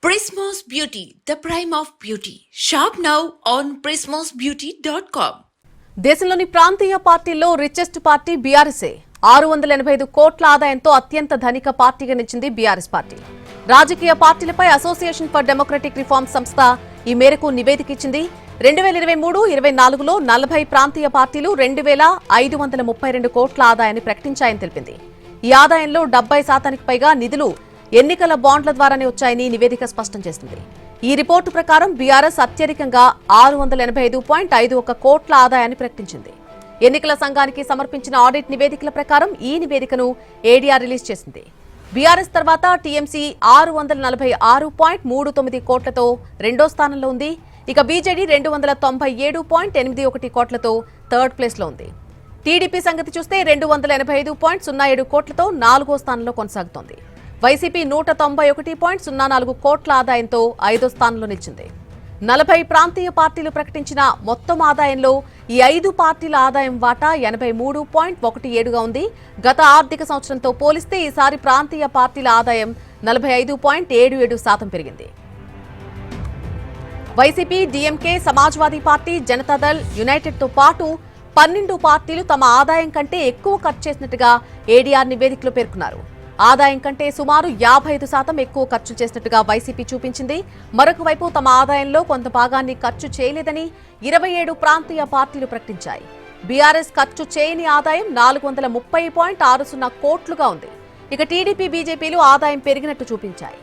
Prismos Beauty, the prime of beauty. Shop now on prismosbeauty.com. దేశంలోని ప్రాంతీయ పార్టీల్లో richest party బీఆర్ఎస్ఏ 685 కోట్ల ఆదాయంతో అత్యంత ధనిక పార్టీగా నిలిచింది బీఆర్ఎస్ పార్టీ. రాజకీయ పార్టీలపై అసోసియేషన్ ఫర్ డెమోక్రటిక్ రిఫార్మ్స్ సంస్థ ఈ మేరకు నివేదిక ఇచ్చింది. 2023-24లో 40 ప్రాంతీయ పార్టీలు 2532 కోట్ల ఆదాయాన్ని ప్రకటించాయని తెలిపింది. ఈ ఆదాయంలో 70% పైగా నిధులు ఎన్నికల బాండ్ల ద్వారానే వచ్చాయని నివేదిక స్పష్టం చేస్తుంది. ఈ రిపోర్టు ప్రకారం బీఆర్ఎస్ అత్యధికంగా 685.51 కోట్ల ఆదాయాన్ని ప్రకటించింది. ఎన్నికల సంఘానికి సమర్పించిన ఆడిట్ నివేదికల ప్రకారం ఈ నివేదికను ఏడీఆర్ రిలీజ్ చేసింది. బీఆర్ఎస్ తర్వాత టీఎంసీ 646.39 కోట్లతో రెండో స్థానంలో ఉంది. ఇక బీజేడీ 297.81 కోట్లతో థర్డ్ ప్లేస్ లో ఉంది. టీడీపీ సంగతి చూస్తే 285.07 కోట్లతో నాలుగో స్థానంలో కొనసాగుతోంది. వైసీపీ 191.04 కోట్ల ఆదాయంతో ఐదో స్థానంలో నిలిచింది. 40 ప్రాంతీయ పార్టీలు ప్రకటించిన మొత్తం ఆదాయంలో ఈ 5 పార్టీల ఆదాయం వాటా 83.17గా ఉంది. గత ఆర్థిక సంవత్సరంతో పోలిస్తే ఈసారి ప్రాంతీయ పార్టీల ఆదాయం 45.77% పెరిగింది. YCP, DMK, Samajwadi party, Janata Dal, United తో పాటు 12 పార్టీలు తమ ఆదాయం కంటే ఎక్కువ ఖర్చు చేసినట్టుగా ఏడీఆర్ నివేదికలో పేర్కొన్నారు. ఆదాయం కంటే సుమారు 55% ఎక్కువ ఖర్చు చేసినట్టుగా వైసీపీ చూపించింది. మరొక వైపు తమ ఆదాయంలో కొంత భాగాన్ని ఖర్చు చేయలేదని 27 ప్రాంతీయ పార్టీలు ప్రకటించాయి. బీఆర్ఎస్ ఖర్చు చేయని ఆదాయం 430.60 కోట్లుగా ఉంది. ఇక టీడీపీ, బీజేపీలు ఆదాయం పెరిగినట్టు చూపించాయి.